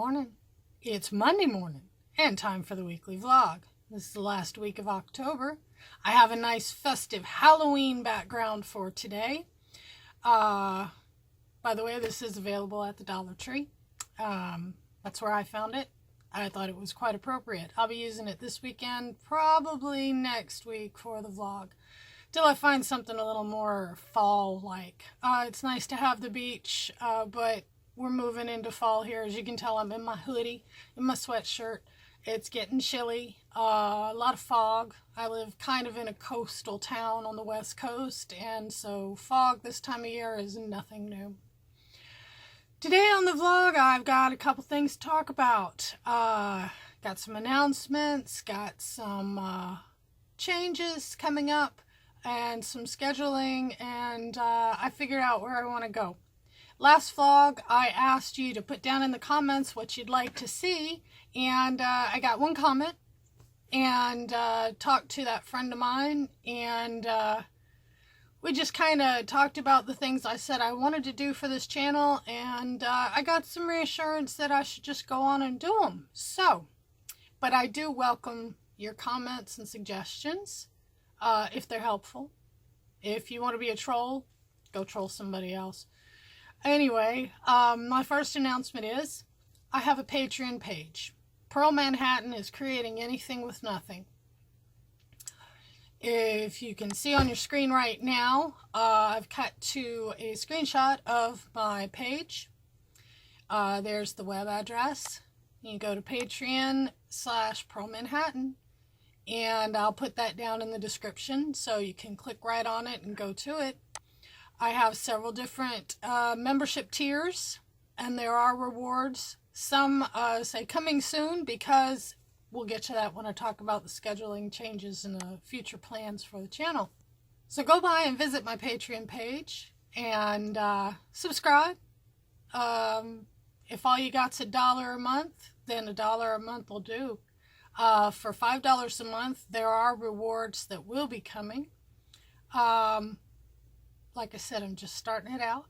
morning. It's Monday morning and time for the weekly vlog. This is the last week of October. I have a nice festive Halloween background for today. By the way, this is available at the Dollar Tree. That's where I found it. I thought it was quite appropriate. I'll be using it this weekend, probably next week for the vlog, till I find something a little more fall-like. It's nice to have the beach, but we're moving into fall here. As you can tell, I'm in my hoodie, in my sweatshirt. It's getting chilly, a lot of fog. I live kind of in a coastal town on the west coast, and so fog this time of year is nothing new. Today on the vlog, I've got a couple things to talk about. Got some announcements, got some changes coming up, and some scheduling, and I figured out where I want to go. Last vlog, I asked you to put down in the comments what you'd like to see, and I got one comment, and talked to that friend of mine, and we just kind of talked about the things I said I wanted to do for this channel, and I got some reassurance that I should just go on and do them. So, but I do welcome your comments and suggestions, if they're helpful. If you want to be a troll, go troll somebody else. Anyway, my first announcement is I have a Patreon page. Pearl Manhattan is creating anything with nothing. If you can see on your screen right now, I've cut to a screenshot of my page. There's the web address. You can go to Patreon/Pearl Manhattan, and I'll put that down in the description so you can click right on it and go to it. I have several different membership tiers, and there are rewards. Some say coming soon, because we'll get to that when I talk about the scheduling changes and the future plans for the channel. So go by and visit my Patreon page and subscribe. If all you got's $1 a month, then $1 a month will do. For $5 a month, there are rewards that will be coming. Like I said, I'm just starting it out.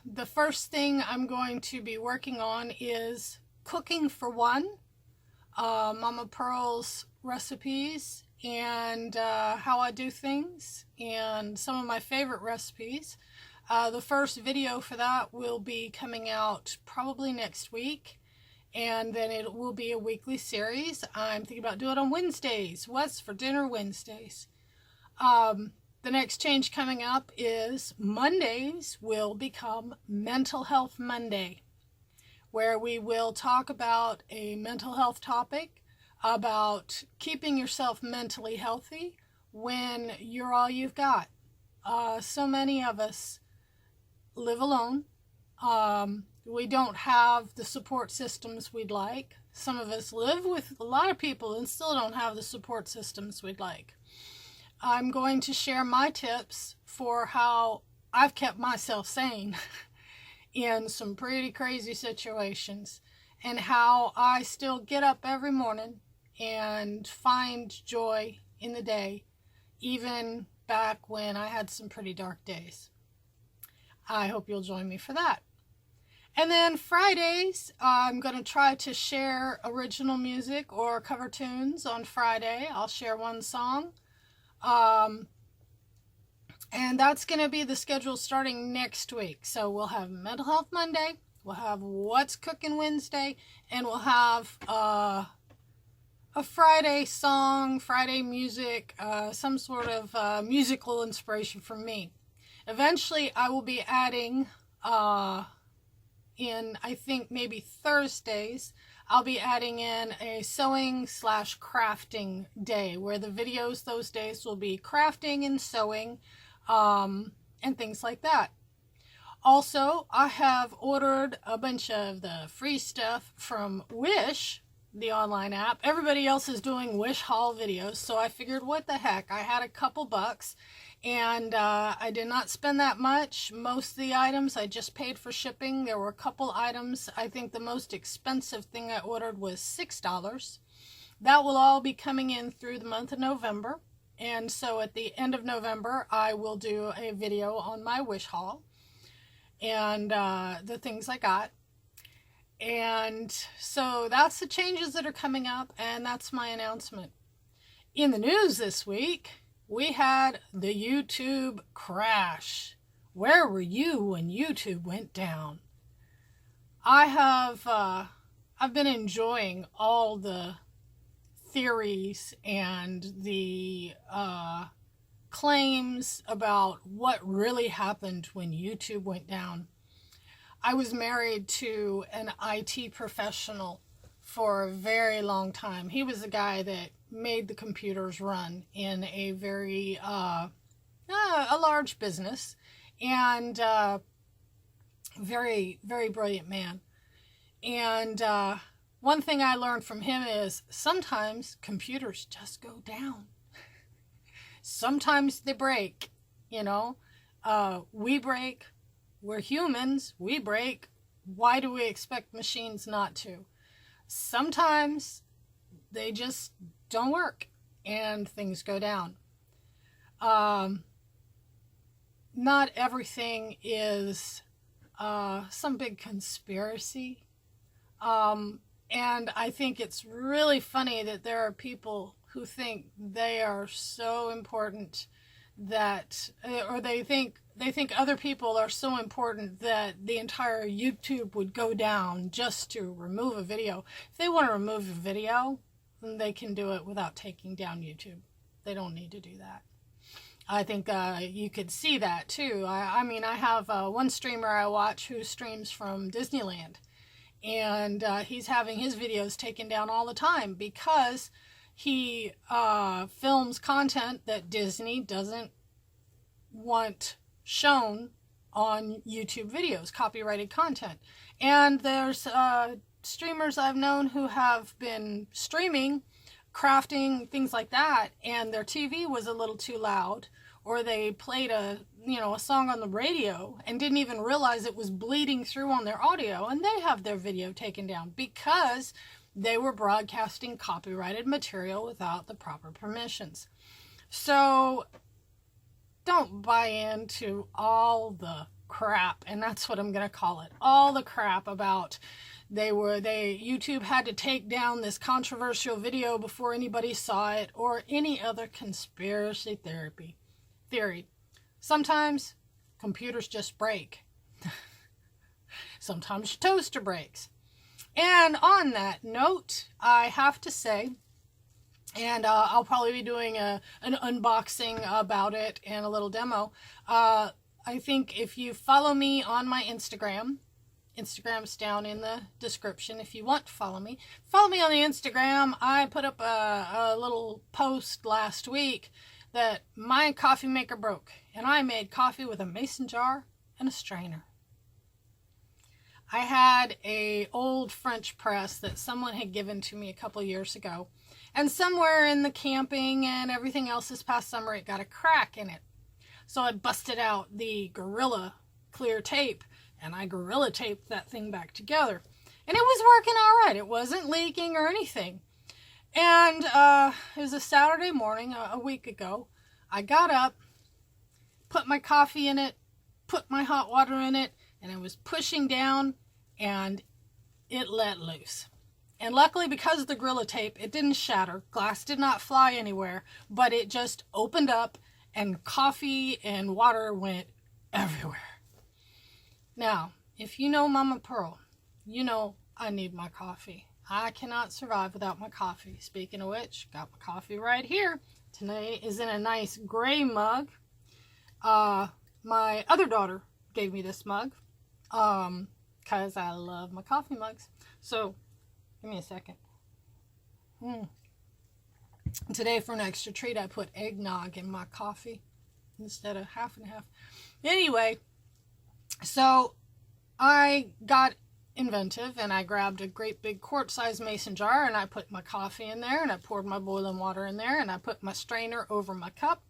The first thing I'm going to be working on is cooking for one. Mama Pearl's recipes and how I do things, and some of my favorite recipes. The first video for that will be coming out probably next week, and then it will be a weekly series. I'm thinking about doing it on Wednesdays. What's for dinner Wednesdays? The next change coming up is Mondays will become Mental Health Monday, where we will talk about a mental health topic, about keeping yourself mentally healthy when you're all you've got. So many of us live alone. We don't have the support systems we'd like. Some of us live with a lot of people and still don't have the support systems we'd like. I'm going to share my tips for how I've kept myself sane in some pretty crazy situations, and how I still get up every morning and find joy in the day, even back when I had some pretty dark days. I hope you'll join me for that. And then Fridays, I'm going to try to share original music or cover tunes on Friday. I'll share one song. And that's going to be the schedule starting next week. So we'll have Mental Health Monday, we'll have What's Cooking Wednesday, and we'll have a Friday song, Friday music, some sort of musical inspiration from me. Eventually I will be adding, in I think maybe Thursdays, I'll be adding in a sewing/crafting day, where the videos those days will be crafting and sewing, and things like that. Also, I have ordered a bunch of the free stuff from Wish, the online app. Everybody else is doing Wish haul videos, so I figured, what the heck, I had a couple bucks, and I did not spend that much. Most of the items I just paid for shipping. There were a couple items. I think the most expensive thing I ordered was $6. That will all be coming in through the month of November, and so at the end of November I will do a video on my Wish haul and the things I got. And so that's the changes that are coming up, and that's my announcement. In the news this week, we had the YouTube crash. Where were you when YouTube went down? I've been enjoying all the theories and the claims about what really happened when YouTube went down. I was married to an IT professional for a very long time. He was the guy that made the computers run in a very a large business, and very, very brilliant man. And one thing I learned from him is sometimes computers just go down. Sometimes they break, you know. We break. We're humans. We break. Why do we expect machines not to? Sometimes they just don't work and things go down. Not everything is some big conspiracy. And I think it's really funny that there are people who think they are so important that, or they think other people are so important that the entire YouTube would go down just to remove a video. If they want to remove a video, then they can do it without taking down YouTube. They don't need to do that. I think you could see that too. I mean, I have one streamer I watch who streams from Disneyland, and he's having his videos taken down all the time because he films content that Disney doesn't want shown on YouTube videos, copyrighted content. And there's streamers I've known who have been streaming, crafting, things like that, and their TV was a little too loud, or they played a song on the radio and didn't even realize it was bleeding through on their audio, and they have their video taken down because they were broadcasting copyrighted material without the proper permissions. So don't buy into all the crap, and that's what I'm going to call it. All the crap about YouTube had to take down this controversial video before anybody saw it, or any other conspiracy theory. Sometimes computers just break. Sometimes your toaster breaks. And on that note, I have to say, and I'll probably be doing an unboxing about it and a little demo. I think if you follow me on my Instagram's down in the description if you want to follow me. Follow me on the Instagram. I put up a little post last week that my coffee maker broke, and I made coffee with a mason jar and a strainer. I had an old French press that someone had given to me a couple years ago, and somewhere in the camping and everything else this past summer, it got a crack in it. So I busted out the Gorilla clear tape, and I Gorilla taped that thing back together. And it was working all right. It wasn't leaking or anything. And it was a Saturday morning a week ago. I got up, put my coffee in it, put my hot water in it, and I was pushing down, and it let loose. And luckily, because of the Gorilla tape, it didn't shatter. Glass did not fly anywhere, but it just opened up, and coffee and water went everywhere. Now, if you know Mama Pearl, you know I need my coffee. I cannot survive without my coffee. Speaking of which, got my coffee right here. Tonight is in a nice gray mug. My other daughter gave me this mug because I love my coffee mugs. So, give me a second. Today, for an extra treat, I put eggnog in my coffee instead of half and half. Anyway, so I got inventive, and I grabbed a great big quart-sized mason jar, and I put my coffee in there, and I poured my boiling water in there, and I put my strainer over my cup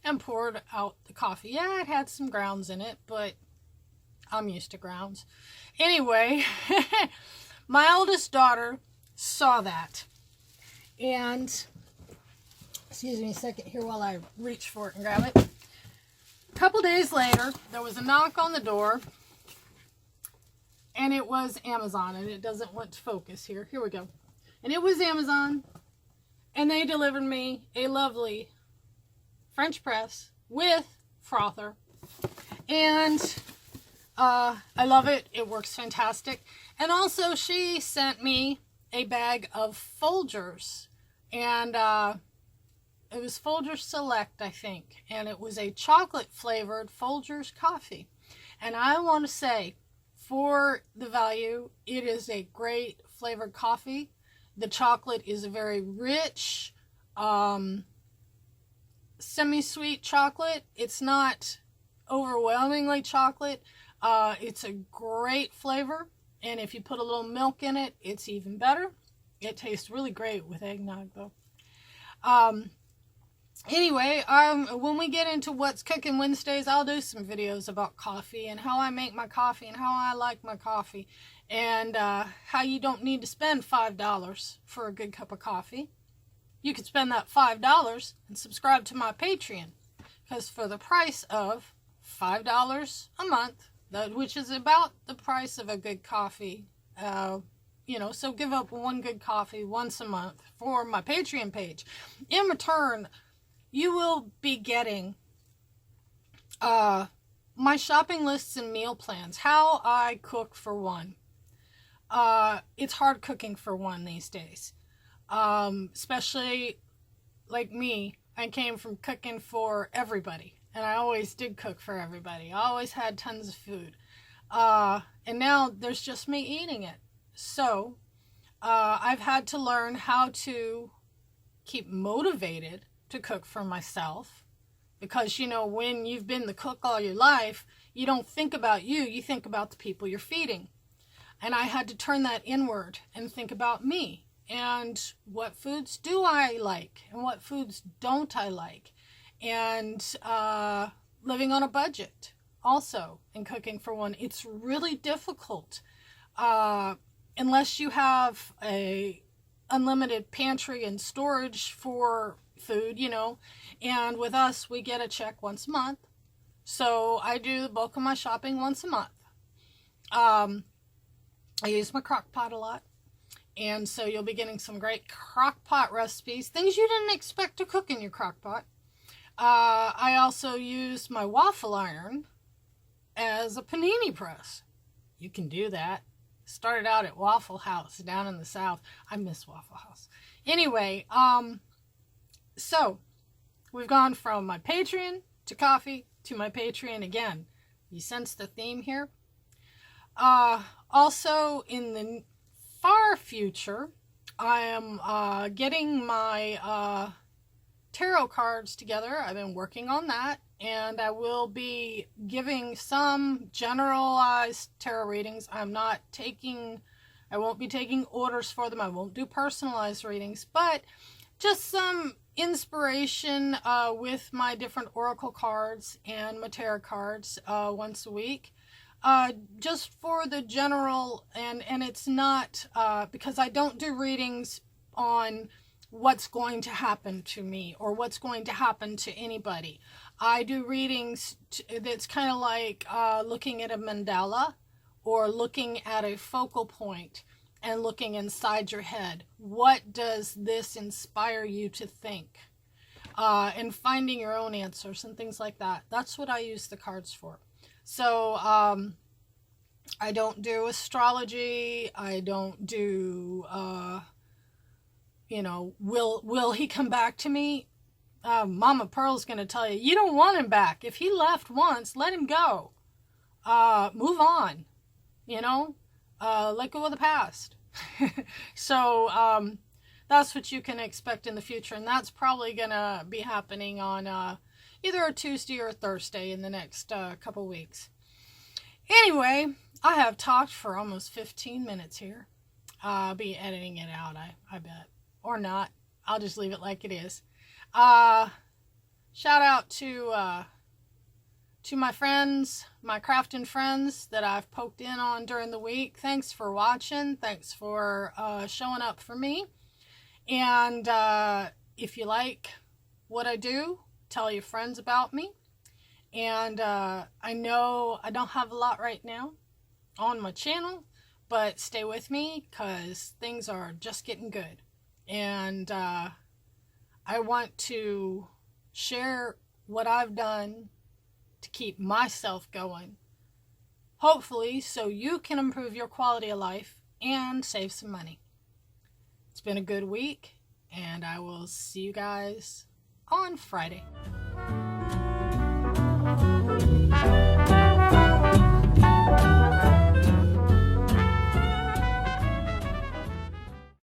and poured out the coffee. Yeah, it had some grounds in it, but I'm used to grounds. Anyway, my oldest daughter saw that, and excuse me a second here while I reach for it and grab it. A couple days later, there was a knock on the door, and it was Amazon, and it doesn't want to focus here. Here we go. And it was Amazon, and they delivered me a lovely French press with frother, and I love it. It works fantastic. And also she sent me a bag of Folgers, and it was Folgers Select, I think, and it was a chocolate flavored Folgers coffee. And I want to say, for the value, it is a great flavored coffee. The chocolate is a very rich, semi-sweet chocolate. It's not overwhelmingly chocolate. It's a great flavor, and if you put a little milk in it, it's even better. It tastes really great with eggnog, though. Anyway, when we get into What's Cooking Wednesdays, I'll do some videos about coffee and how I make my coffee and how I like my coffee, and how you don't need to spend $5 for a good cup of coffee. You could spend that $5 and subscribe to my Patreon, because for the price of $5 a month, which is about the price of a good coffee, so give up one good coffee once a month for my Patreon page. In return, you will be getting my shopping lists and meal plans, how I cook for one. It's hard cooking for one these days, especially like me. I came from cooking for everybody. And I always did cook for everybody. I always had tons of food. And now there's just me eating it. So I've had to learn how to keep motivated to cook for myself. Because, when you've been the cook all your life, you don't think about you. You think about the people you're feeding. And I had to turn that inward and think about me. And what foods do I like? And what foods don't I like? And living on a budget also, and cooking for one. It's really difficult unless you have a unlimited pantry and storage for food, and with us, we get a check once a month, so I do the bulk of my shopping once a month. I use my crock pot a lot, and so you'll be getting some great crock pot recipes, things you didn't expect to cook in your crock pot. I also use my waffle iron as a panini press. You can do that. Started out at Waffle House down in the South. I miss Waffle House. Anyway, so we've gone from my Patreon to coffee to my Patreon again. You sense the theme here? Also, in the far future, I am getting my tarot cards together. I've been working on that, and I will be giving some generalized tarot readings. I won't be taking orders for them. I won't do personalized readings, but just some inspiration with my different oracle cards and my tarot cards once a week. Just for the general, and it's not because I don't do readings on what's going to happen to me or what's going to happen to anybody. I do readings that's kind of like looking at a mandala or looking at a focal point and looking inside your head. What does this inspire you to think? And finding your own answers and things like that. That's what I use the cards for. So I don't do astrology. I don't do will he come back to me? Mama Pearl's going to tell you, you don't want him back. If he left once, let him go. Move on. Let go of the past. So that's what you can expect in the future. And that's probably going to be happening on either a Tuesday or a Thursday in the next couple weeks. Anyway, I have talked for almost 15 minutes here. I'll be editing it out, I bet. Or not. I'll just leave it like it is. Shout out to my friends, my crafting friends that I've poked in on during the week. Thanks for watching. Thanks for showing up for me. And if you like what I do, tell your friends about me. And I know I don't have a lot right now. on my channel, but stay with me because things are just getting good. And I want to share what I've done to keep myself going, hopefully so you can improve your quality of life and save some money. It's been a good week, and I will see you guys on Friday.